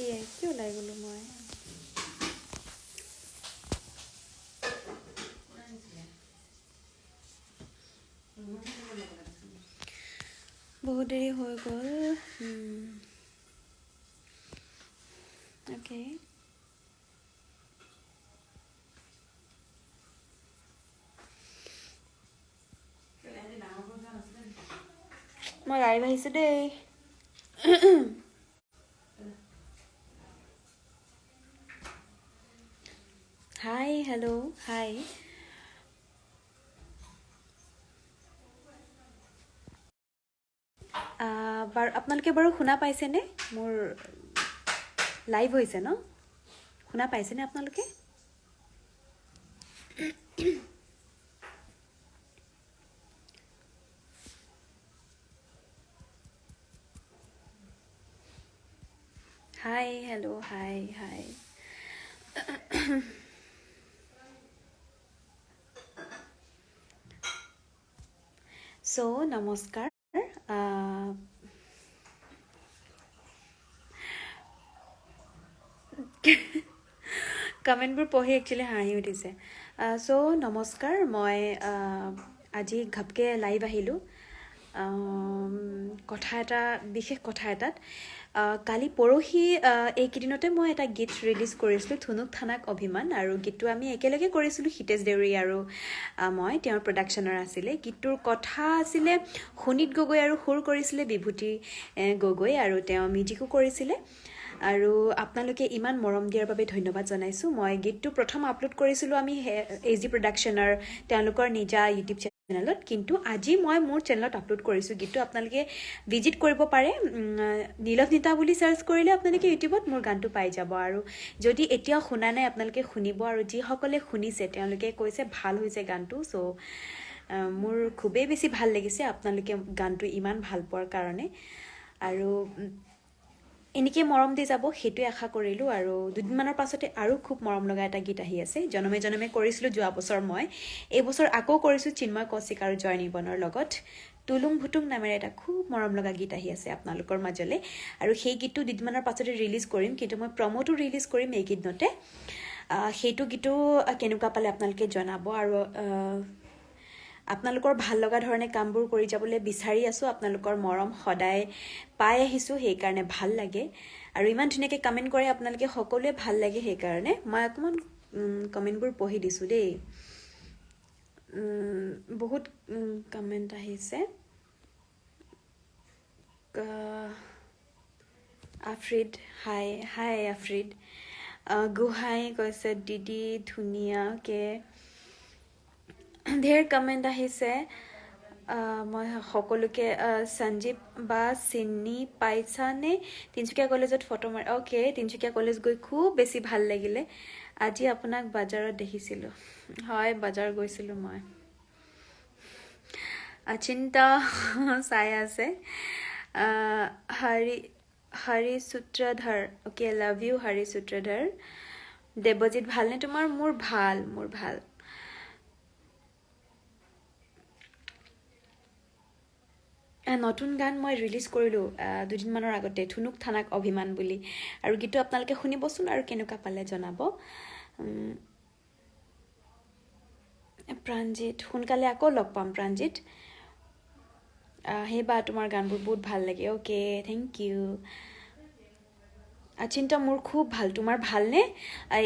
এয়ে কি ওলাই গ'লো মই বহুত দেৰি হৈ গ'ল অ'কে মই লাইভ আহিছোঁ দেই হাই হেল্ল' হাই বাৰু আপোনালোকে বাৰু শুনা পাইছেনে মোৰ লাইভ হৈছে ন শুনা পাইছেনে আপোনালোকে হাই হেল্ল' হাই হাই চ' নমস্কাৰ কমেণ্টবোৰ পঢ়ি একচুৱেলি হাঁহি উঠিছে চ' নমস্কাৰ মই আজি ঘপকৈ লাইভ আহিলোঁ বিশেষ কথা এটাত কালি পৰহি এইকেইদিনতে মই এটা গীত ৰিলিজ কৰিছিলোঁ থুনুক থানাক অভিমান আৰু গীতটো আমি একেলগে কৰিছিলোঁ হিতেশ দেউৰী আৰু মই তেওঁৰ প্ৰডাকশ্যনৰ আছিলে গীতটোৰ কথা আছিলে সুনীত গগৈ আৰু সুৰ কৰিছিলে বিভূতি গগৈ আৰু তেওঁ মিউজিকো কৰিছিলে আৰু আপোনালোকে ইমান মৰম দিয়াৰ বাবে ধন্যবাদ জনাইছোঁ মই গীতটো প্ৰথম আপলোড কৰিছিলোঁ আমি AG প্ৰডাকশ্যনৰ তেওঁলোকৰ নিজা ইউটিউব চেনেলত কিন্তু আজি মই মোৰ চেনেলত আপলোড কৰিছোঁ গীতটো আপোনালোকে ভিজিট কৰিব পাৰে নীলভ নিতা বুলি চাৰ্চ কৰিলে আপোনালোকে ইউটিউবত মোৰ গানটো পাই যাব আৰু যদি এতিয়াও শুনা নাই আপোনালোকে শুনিব আৰু যিসকলে শুনিছে তেওঁলোকে কৈছে ভাল হৈছে গানটো চ' মোৰ খুবেই বেছি ভাল লাগিছে আপোনালোকে গানটো ইমান ভাল পোৱাৰ কাৰণে আৰু এনেকৈ মৰম দি যাব সেইটোৱে আশা কৰিলোঁ আৰু দুদিনমানৰ পাছতে আৰু খুব মৰম লগা এটা গীত আহি আছে জনমে জনমে কৰিছিলোঁ যোৱা বছৰ মই এইবছৰ আকৌ কৰিছোঁ চিন্ময় কৌশিক আৰু জয় নিৰ্বনৰ লগত তুলুং ভুতুং নামেৰে এটা খুব মৰম লগা গীত আহি আছে আপোনালোকৰ মাজলৈ আৰু সেই গীতটো দুদিনমানৰ পাছতে ৰিলিজ কৰিম কিন্তু মই প্ৰমোটো ৰিলিজ কৰিম এইকেইদিনতে সেইটো গীতো কেনেকুৱা পালে আপোনালোকে জনাব আৰু আপোনালোকৰ ভাল লগা ধৰণে কামবোৰ কৰি যাবলৈ বিচাৰি আছোঁ আপোনালোকৰ মৰম সদায় পাই আহিছোঁ সেইকাৰণে ভাল লাগে আৰু ইমান ধুনীয়াকৈ কমেণ্ট কৰে আপোনালোকে সকলোৱে ভাল লাগে সেইকাৰণে মই অকণমান কমেণ্টবোৰ পঢ়ি দিছোঁ দেই বহুত কমেণ্ট আহিছে আফ্ৰিদ হাই হাই আফ্ৰিদ গোহাঁই কৈছে দিদি ধুনীয়াকৈ ঢেৰ কমেণ্ট আহিছে মই সকলোকে সঞ্জীৱ বা চিনি পাইছানে তিনিচুকীয়া কলেজত ফটো মাৰি অ'কে তিনিচুকীয়া কলেজ গৈ খুব বেছি ভাল লাগিলে আজি আপোনাক বজাৰত দেখিছিলোঁ হয় বজাৰ গৈছিলোঁ মই চিন্তা চাই আছে হৰি সূত্ৰধৰ অ'কে লাভ ইউ হৰি সূত্ৰধৰ দেৱজিৎ ভালনে তোমাৰ মোৰ ভাল নতুন গান মই ৰিলিজ কৰিলোঁ দুদিনমানৰ আগতে থুনুক থানাক অভিমান বুলি আৰু গীতটো আপোনালোকে শুনিবচোন আৰু কেনেকুৱা পালে জনাব প্ৰাণজিৎ সোনকালে আকৌ লগ পাম প্ৰাণজিৎ সেইবা তোমাৰ গানবোৰ বহুত ভাল লাগে অ'কে থেংক ইউ চিন্তা মোৰ খুব ভাল তোমাৰ ভালনে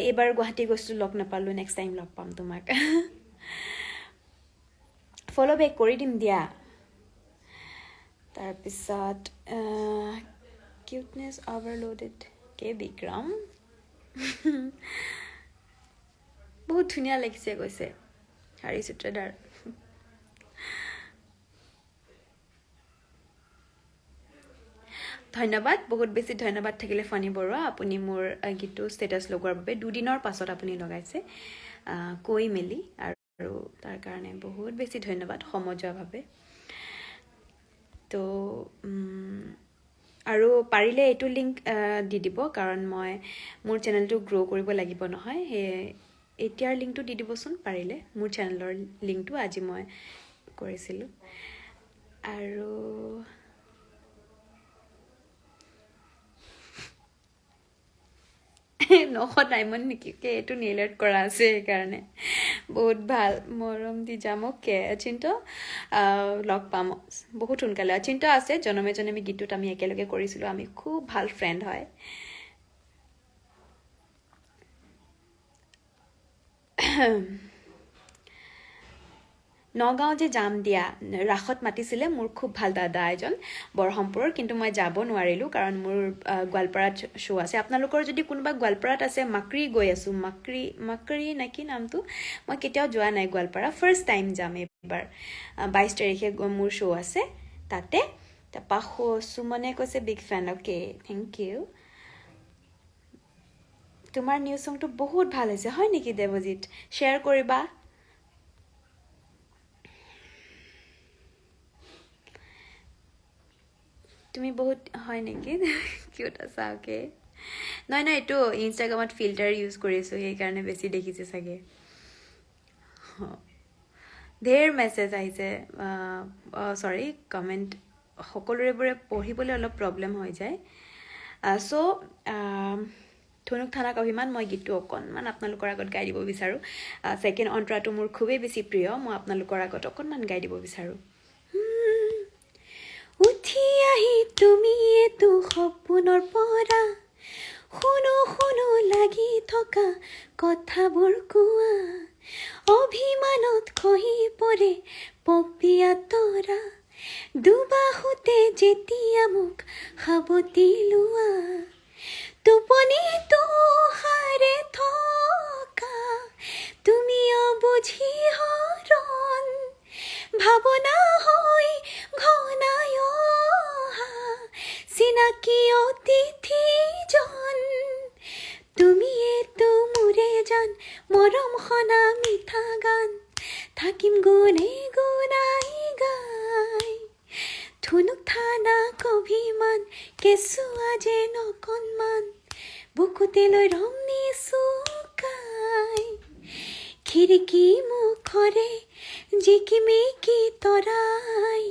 এইবাৰ গুৱাহাটী গৈছিলোঁ লগ নাপালোঁ নেক্সট টাইম লগ পাম তোমাক ফ'ল' বেক কৰি দিম দিয়া তাৰপিছত কিউটনেছ অভাৰলোডেড কে বিক্ৰম বহুত ধুনীয়া লাগিছে কৈছে হাৰি সূত্ৰধাৰ ধন্যবাদ বহুত বেছি ধন্যবাদ থাকিলে ফণী বৰুৱা আপুনি মোৰ গীতটো ষ্টেটাছ লগোৱাৰ বাবে দুদিনৰ পাছত আপুনি লগাইছে কৈ মেলি আৰু তাৰ কাৰণে বহুত বেছি ধন্যবাদ সমজুৱাভাৱে তো আৰু পাৰিলে এইটো লিংক দি দিব কাৰণ মই মোৰ চেনেলটো গ্ৰ' কৰিব লাগিব নহয় সেই এতিয়াৰ লিংকটো দি দিবচোন পাৰিলে মোৰ চেনেলৰ লিংকটো আজি মই কৰিছিলোঁ আৰু 900 ডায়মণ্ড নেকি কে এইটো নেইল আৰ্ট কৰা আছে সেইকাৰণে বহুত ভাল মৰম দি যাম অ'কে অচিন্ত লগ পাম বহুত সোনকালে অচিন্ত আছে জনমে জনমে গীতটোত আমি একেলগে কৰিছিলোঁ আমি খুব ভাল ফ্ৰেণ্ড হয় নগাঁও যে যাম দিয়া ৰাসত মাতিছিলে মোৰ খুব ভাল দাদা এজন বৰহমপুৰৰ কিন্তু মই যাব নোৱাৰিলোঁ কাৰণ মোৰ গোৱালপাৰাত শ্ব' আছে আপোনালোকৰ যদি কোনোবা গোৱালপাৰাত আছে মাকৰি গৈ আছোঁ মাকৰি নেকি নামটো মই কেতিয়াও যোৱা নাই গোৱালপাৰা ফাৰ্ষ্ট টাইম যাম এইবাৰ 22 তাৰিখে মোৰ শ্ব' আছে তাতে তাৰপা সুমনে কৈছে big fan okay thank you তোমাৰ নিউজ ছংটো বহুত ভাল হৈছে হয় নেকি দেৱজিৎ শ্বেয়াৰ কৰিবা তুমি বহুত হয় নেকি কিউট আছা অ'কে নহয় এইটো ইনষ্টাগ্ৰামত ফিল্টাৰ ইউজ কৰিছোঁ সেইকাৰণে বেছি দেখিছে চাগে ধেৰ মেছেজ আহিছে চৰি কমেণ্ট সকলোৰেবোৰে পঢ়িবলৈ অলপ প্ৰব্লেম হৈ যায় ধনুক থানাক অভিমান মই গীতটো অকণমান আপোনালোকৰ আগত গাই দিব বিচাৰোঁ ছেকেণ্ড অন্তৰাটো মোৰ খুবেই বেছি প্ৰিয় মই আপোনালোকৰ আগত অকণমান গাই দিব বিচাৰোঁ উঠি আহি তুমি এইটো সপোনৰ পৰা শুনো লাগি থকা কথাবোৰ কোৱা অভিমানত খহি পৰে পপিয়া তৰা দুবাহুতে যেতিয়া মোক সাৱটি লোৱা টোপনিটো হাৰে থকা তুমি অবুঝি হৰণ ভাৱনা হৈ ঘনাই অহা চিনাকি অতিথিজন তুমি এইটো মোৰে জান মৰম সনা মিঠা গান থাকিম গুণে গুণাই গাই ধনুক থানাক অভিমান কেঁচুৱা যেন অকণমান বুকুতে লৈ ৰঙি চুকাই খিৰিকী মুখৰে জিকিমিকি তৰাই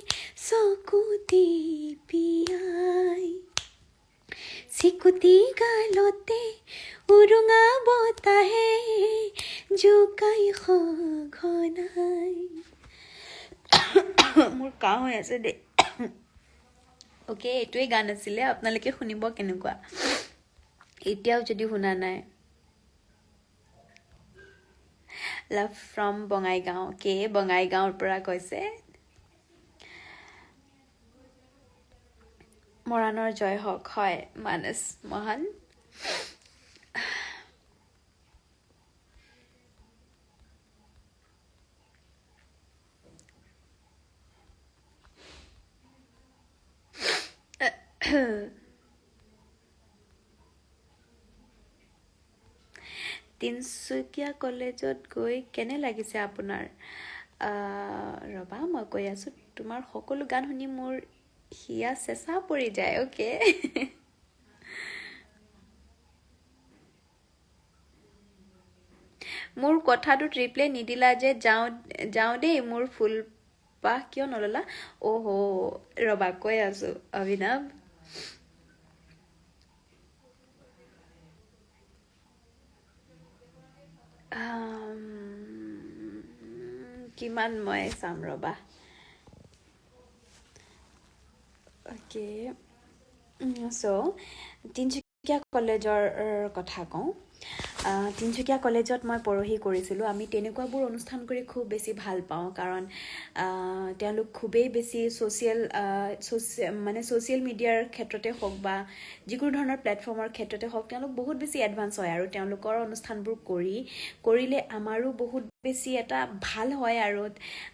চকু টিপিয়াই চিকুটি গালতে উৰুঙা বতাহে জোকাই সঘনাই মোৰ কাহ হৈ আছে দেই অ'কে এইটোৱে গান আছিলে আপোনালোকে শুনিব কেনেকুৱা এতিয়াও যদি শুনা নাই লাভ ফ্ৰম বঙাইগাঁও বঙাইগাঁৱৰ পৰা কৈছে মৰাণৰ জয় হওক হয় মানস মহান তিনচুকীয়া কলেজত গৈ কেনে লাগিছে আপোনাৰ ৰবা মই কৈ আছোঁ তোমাৰ সকলো গান শুনি মোৰ হিয়া চেঁচা পৰি যায় অ'কে মোৰ কথাটোত ৰিপ্লাই নিদিলা যে যাওঁ দেই মোৰ ফুলপাহ কিয় নললা অহ ৰবা কৈ আছোঁ অভিনৱ কিমান মই চাম ৰবা অ'কে তিনচুকীয়া কলেজৰ কথা কওঁ তিনচুকীয়া কলেজত মই পৰহি কৰিছিলোঁ আমি তেনেকুৱাবোৰ অনুষ্ঠান কৰি খুব বেছি ভাল পাওঁ কাৰণ তেওঁলোক খুবেই বেছি ছ'চিয়েল মিডিয়াৰ ক্ষেত্ৰতে হওক বা যিকোনো ধৰণৰ প্লেটফৰ্মৰ ক্ষেত্ৰতে হওক তেওঁলোক বহুত বেছি এডভান্স হয় আৰু তেওঁলোকৰ অনুষ্ঠানবোৰ কৰিলে আমাৰো বহুত বেছি এটা ভাল হয় আৰু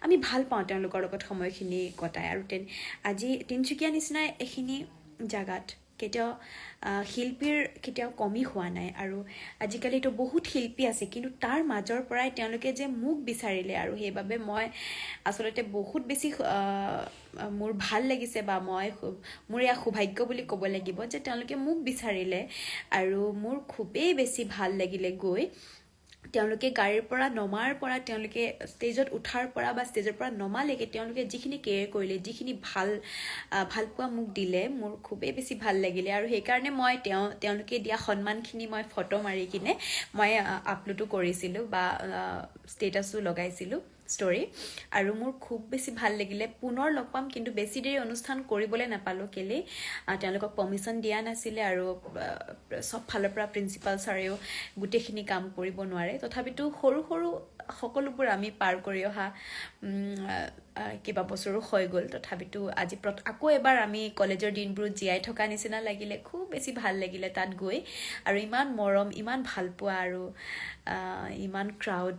আমি ভাল পাওঁ তেওঁলোকৰ লগত সময়খিনি কটাই আৰু আজি তিনচুকীয়া নিচিনা এইখিনি জাগাত কেতিয়াও শিল্পীৰ কেতিয়াও কমি হোৱা নাই আৰু আজিকালিতো বহুত শিল্পী আছে কিন্তু তাৰ মাজৰ পৰাই তেওঁলোকে যে মোক বিচাৰিলে আৰু সেইবাবে মই আচলতে বহুত বেছি মোৰ ভাল লাগিছে বা মোৰ এয়া সৌভাগ্য বুলি ক'ব লাগিব যে তেওঁলোকে মোক বিচাৰিলে আৰু মোৰ খুবেই বেছি ভাল লাগিলে গৈ তেওঁলোকে গাড়ীৰ পৰা নমাৰ পৰা তেওঁলোকে ষ্টেজত উঠাৰ পৰা বা ষ্টেজৰ পৰা নমালৈকে তেওঁলোকে যিখিনি কেয়াৰ কৰিলে যিখিনি ভাল পোৱা মোক দিলে মোৰ খুবেই বেছি ভাল লাগিলে আৰু সেইকাৰণে মই তেওঁলোকে দিয়া সন্মানখিনি মই ফটো মাৰি কিনে মই আপলোডো কৰিছিলোঁ বা ষ্টেটাছো লগাইছিলোঁ ষ্টৰি আৰু মোৰ খুব বেছি ভাল লাগিলে পুনৰ লগ পাম কিন্তু বেছি দেৰি অনুষ্ঠান কৰিবলৈ নাপালোঁ কেলৈ তেওঁলোকক পাৰ্মিশ্যন দিয়া নাছিলে আৰু চব ফালৰ পৰা প্ৰিন্সিপাল ছাৰেও গোটেইখিনি কাম কৰিব নোৱাৰে তথাপিতো সৰু সৰু সকলোবোৰ আমি পাৰ কৰি অহা কিবা বছৰো হৈ গ'ল তথাপিতো আজি আকৌ এবাৰ আমি কলেজৰ দিনবোৰ জীয়াই থকা নিচিনা লাগিলে খুব বেছি ভাল লাগিলে তাত গৈ আৰু ইমান মৰম ইমান ভাল পোৱা আৰু ইমান ক্ৰাউড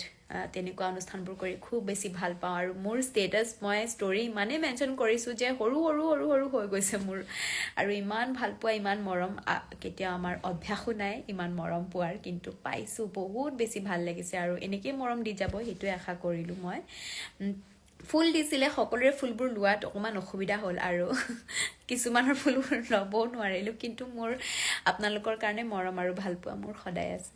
তেনেকুৱা অনুষ্ঠানবোৰ কৰি খুব বেছি ভাল পাওঁ আৰু মোৰ ষ্টেটাছ মই ষ্টৰি ইমানেই মেনশ্যন কৰিছোঁ যে সৰু সৰু সৰু সৰু হৈ গৈছে মোৰ আৰু ইমান ভাল পোৱা ইমান মৰম কেতিয়াও আমাৰ অভ্যাসো নাই ইমান মৰম পোৱাৰ কিন্তু পাইছোঁ বহুত বেছি ভাল লাগিছে আৰু এনেকেই মৰম দি যাব সেইটোৱে আশা কৰিলোঁ মই ফুল দিছিলে সকলোৰে ফুলবোৰ লোৱাত অকণমান অসুবিধা হ'ল আৰু কিছুমানৰ ফুলবোৰ ল'বও নোৱাৰিলোঁ কিন্তু মোৰ আপোনালোকৰ কাৰণে মৰম আৰু ভাল পোৱা মোৰ সদায় আছে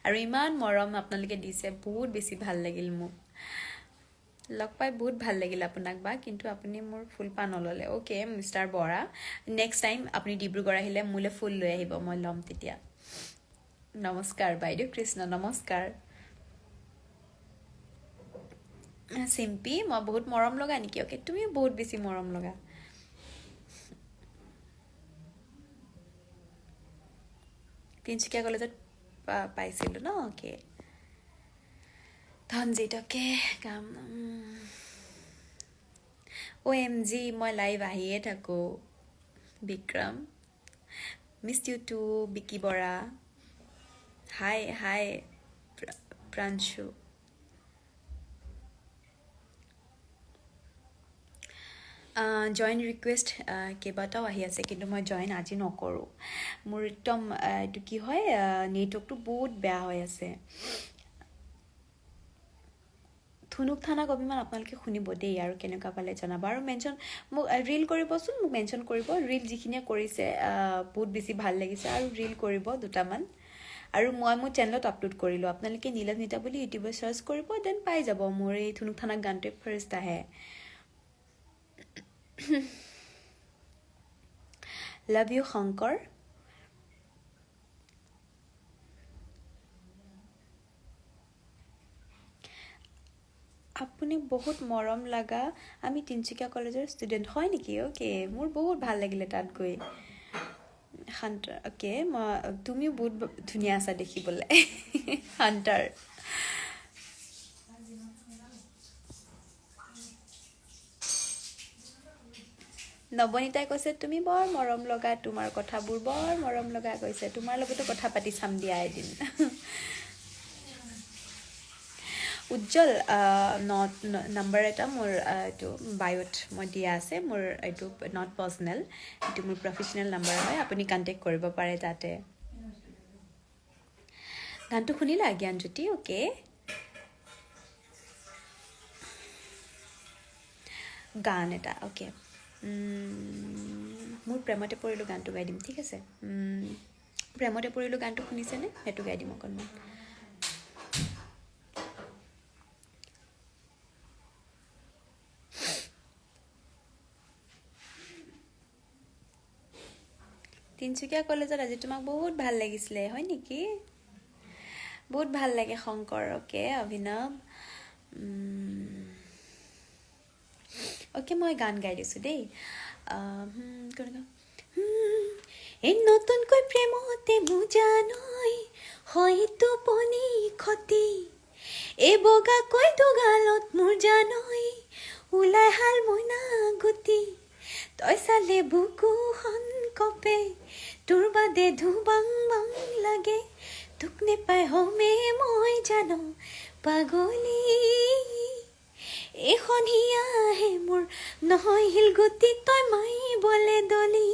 আৰু ইমান মৰম আপোনালোকে দিছে বহুত বেছি ভাল লাগিল মোক লগ পাই বহুত ভাল লাগিল আপোনাক বা কিন্তু আপুনি মোৰ ফুলপাহ নল'লে okay mister Bora next time আপুনি ডিব্ৰুগড় আহিলে মোলৈ ফুল লৈ আহিব মই ল'ম তেতিয়া নমস্কাৰ বাইদেউ কৃষ্ণ নমস্কাৰ চিম্পী মই বহুত মৰম লগা নেকি অ'কে তুমি বহুত বেছি মৰম লগা তিনিচুকীয়া কলেজত পাইছিলোঁ ন অ'কে ধনজিত অ'কে কাম OMG মই লাইভ আহিয়ে থাকোঁ Bikram miss you too Biki Bora hi Pranchu join request কেইবাটাও আহি আছে কিন্তু মই জইন আজি নকৰোঁ মোৰ একদম এইটো কি হয় নেটৱৰ্কটো বহুত বেয়া হৈ আছে থুনুক থানাক অভিমান আপোনালোকে শুনিব দেই আৰু কেনেকুৱা পালে জনাব আৰু মেনশ্যন মোক ৰীল কৰিবচোন মোক মেনশ্যন কৰিব ৰীল যিখিনিয়ে কৰিছে বহুত বেছি ভাল লাগিছে আৰু ৰীল কৰিব দুটামান আৰু মই মোৰ চেনেলত আপলোড কৰিলোঁ আপোনালোকে নীলাভ নিতা বুলি ইউটিউবত চাৰ্চ কৰিব দেন পাই যাব মোৰ এই থুনুক থানাক গানটোৱে ফাৰ্ষ্ট আহে লাভ ইউ শংকৰ আপুনি বহুত মৰম লগা আমি তিনিচুকীয়া কলেজৰ ষ্টুডেণ্ট হয় নেকি অ'কে মোৰ বহুত ভাল লাগিলে তাত গৈ হাণ্টাৰ অ'কে মই তুমিও বহুত ধুনীয়া আছা দেখিবলৈ হাণ্টাৰ নৱনীতাই কৈছে তুমি বৰ মৰম লগা তোমাৰ কথাবোৰ বৰ মৰম লগা কৈছে তোমাৰ লগতো কথা পাতি চাম দিয়া এদিন উজ্জ্বল নম্বৰ এটা মোৰ এইটো বায়'ত মই দিয়া আছে মোৰ এইটো নট পাৰ্চনেল এইটো মোৰ প্ৰফেচনেল নম্বৰ হয় আপুনি কণ্টেক্ট কৰিব পাৰে তাতে গানটো শুনিলা জ্ঞানজ্যোতি অ'কে গান এটা অ'কে মোৰ প্ৰেমতে পৰিলোঁ গানটো গাই দিম ঠিক আছে প্ৰেমতে পৰিলোঁ গানটো শুনিছেনে সেইটো গাই দিম অকণমান তিনিচুকীয়া কলেজত আজি তোমাক বহুত ভাল লাগিছিলে হয় নেকি বহুত ভাল লাগে শংকৰ অ'কে অভিনৱ অ'কে মই গান গাই দিছোঁ দেই এই নতুনকৈ প্ৰেমতে বুজানৈ হয়তো পনি ক্ষতি এই বগাকৈ দুগালত মোৰ জানৈ ওলাই হাল মইনা গুটি তই চালে বুকুখন কপে তোৰ বাদে ধুবাং বাং লাগে তোক নেপাই হমে মই জানো পাগলী এখন হিয়াহে মোৰ নহয় শিলগুটি তই মাৰিবলে দলি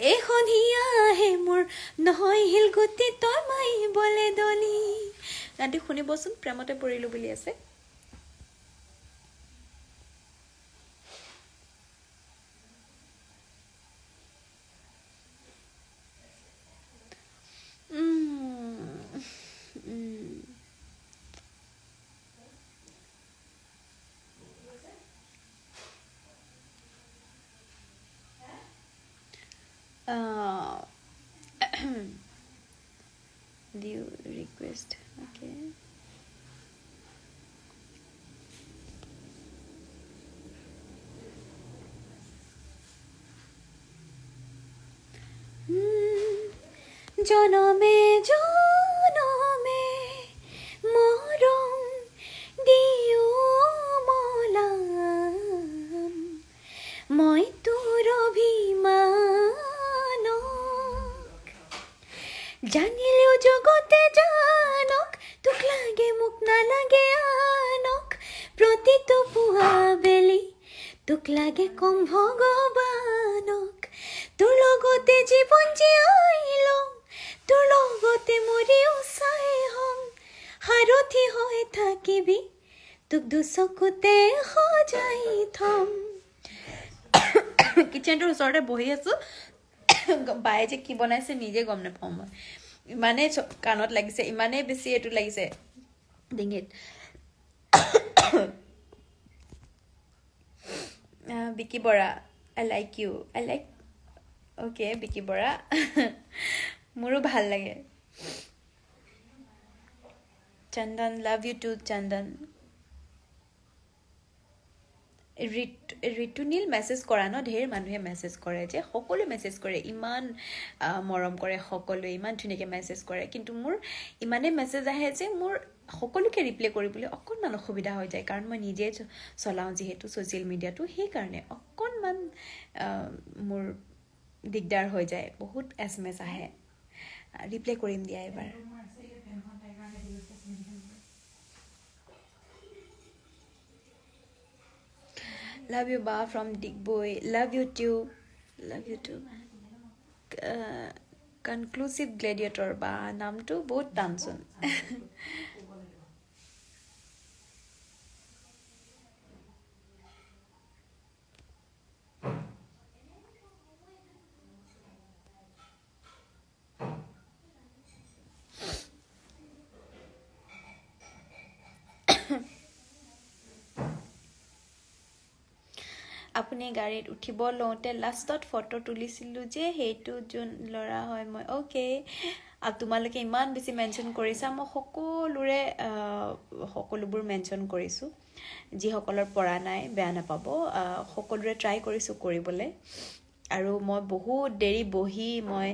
এখন হিয়াহে মোৰ নহয় শিলগুটি তই মাৰিবলে দলি গানটো শুনিবচোন প্ৰেমতে পৰিলোঁ বুলি আছে জনমে জনমে মৰম দিও মলাম মই তোৰ অভিমানক জানিলেও জগতে জানক তোক লাগে মোক নালাগে আনক প্ৰতিটো পুৱা বেলি তোক লাগে কম ভগৱানক তোৰ লগতে জীৱন জীয়াই লম তোৰ লগতে মৰিও চাই হম সাৰথি হৈ থাকিবি তোক দুচকুতে সজাই থম কিচেনটোৰ ওচৰতে বহি আছো বায়ে যে কি বনাইছে নিজে গম নাপাওঁ মই ইমানে কাণত লাগিছে ইমানে বেছি এটো লাগিছে ডিঙিত বিকি Bora I like you I like okay বিকি বৰা মোৰো ভাল লাগে Chandan love you too Chandan Ritunil message কৰা ন ঢেৰ মানুহে মেছেজ কৰে যে সকলো মেছেজ কৰে ইমান মৰম কৰে সকলোৱে ইমান ধুনীয়াকৈ মেছেজ কৰে কিন্তু মোৰ ইমানে মেছেজ আহে যে মোৰ সকলোকে ৰিপ্লাই কৰিবলৈ অকণমান অসুবিধা হৈ যায় কাৰণ মই নিজে চলাওঁ যিহেতু ছ'চিয়েল মিডিয়াটো সেইকাৰণে অকণমান মোৰ দিগদাৰ হৈ যায় বহুত SMS আহে ৰিপ্লাই কৰিম দিয়া এবাৰ Love you, Ba, from Digboy. Love you too. Love you too. Conclusive Gladiator, Ba. Naam to both Tansun. আপুনি গাড়ীত উঠিব লওঁতে লাষ্টত ফটো তুলিছিলোঁ যে সেইটো যোন ল'ৰা হয় মই ওকে তোমালোকে ইমান বেছি মেনশ্যন কৰিছা মই সকলোবোৰ মেনশ্যন কৰিছোঁ যিসকলৰ পৰা নাই বেয়া নাপাব সকলোৰে ট্ৰাই কৰিছোঁ কৰিবলৈ আৰু মই বহুত দেৰি বহি মই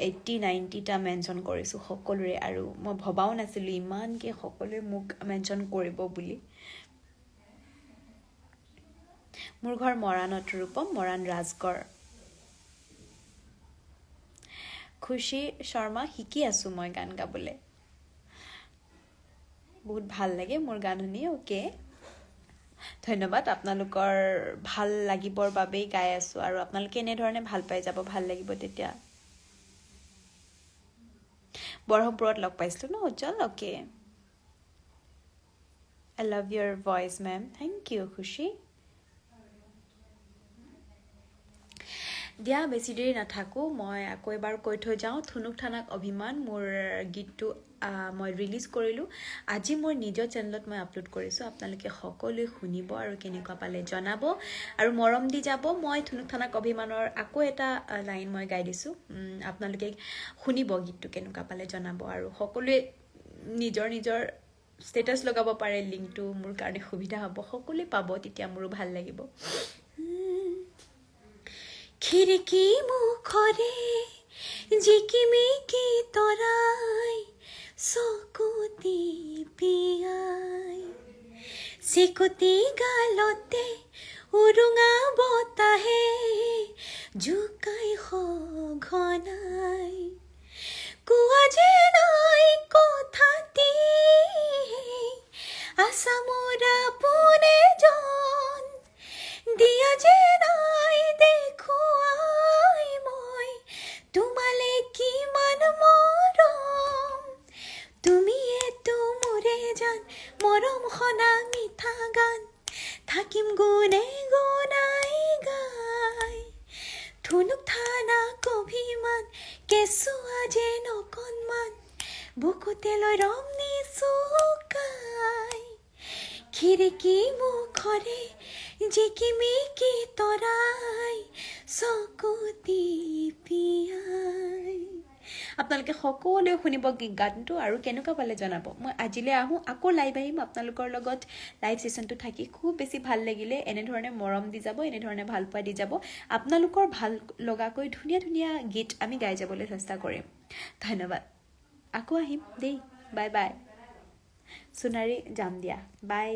80-90টা মেনশ্যন কৰিছোঁ সকলোৰে আৰু মই ভবাও নাছিলোঁ ইমানকৈ সকলোৱে মোক মেনশ্যন কৰিব বুলি মোৰ ঘৰ মৰাণত ৰূপম মৰাণ ৰাজগড় খুশী শৰ্মা শিকি আছোঁ মই গান গাবলৈ বহুত ভাল লাগে মোৰ গান শুনি ওকে ধন্যবাদ আপোনালোকৰ ভাল লাগিবৰ বাবেই গাই আছোঁ আৰু আপোনালোকে এনেধৰণে ভাল পাই যাব ভাল লাগিব তেতিয়া বৰহমপুৰত লগ পাইছিলোঁ ন উজ্জ্বল okay I love your voice ma'am thank you খুশী দিয়া বেছি দেৰি নাথাকো মই আকৌ এবাৰ কৈ থৈ যাওঁ থুনুক থানাক অভিমান মোৰ গীতটো মই ৰিলিজ কৰিলোঁ আজি মোৰ নিজৰ চেনেলত মই আপলোড কৰিছোঁ আপোনালোকে সকলোৱে শুনিব আৰু কেনেকুৱা পালে জনাব আৰু মৰম দি যাব মই থুনুক থানাক অভিমানৰ আকৌ এটা লাইন মই গাই দিছোঁ আপোনালোকে শুনিব গীতটো কেনেকুৱা পালে জনাব আৰু সকলোৱে নিজৰ নিজৰ ষ্টেটাছ লগাব পাৰে লিংকটো মোৰ কাৰণে সুবিধা হ'ব সকলোৱে পাব তেতিয়া মোৰো ভাল লাগিব খিৰিকী মুখৰে জিকিমিকি তৰাই চকুতি পিয়াই চিকুতি গালতে উৰুঙা বতাহে জোকাই সঘনাই কোৱা যে নাই কথাটি আছামৰা পোনে জন দিয়া যে নাই দেখুৱাই মই তোমালে কিমান মৰম তুমিয়েতো মোৰে জান মৰম সনা মিঠা গান থাকিম গুণে গুণাই গাই থুনুক থানাক অভিমান কেঁচুৱা যেন অকণমান বুকুতে লৈ ৰম নিচুকাই খিৰিকী মুখৰে জিকিমিকি তৰাই চকুতি পিয়াই আপোনালোকে সকলোৱে শুনিব গানটো আৰু কেনেকুৱা পালে জনাব মই আজিলৈ আহোঁ আকৌ লাইভ আহিম আপোনালোকৰ লগত লাইভ ছেশ্যনটো থাকি খুব বেছি ভাল লাগিলে এনেধৰণে মৰম দি যাব এনেধৰণে ভাল পোৱা দি যাব আপোনালোকৰ ভাল লগাকৈ ধুনীয়া ধুনীয়া গীত আমি গাই যাবলৈ চেষ্টা কৰিম ধন্যবাদ আকৌ আহিম দেই বাই বাই সোণাৰী যাম দিয়া বাই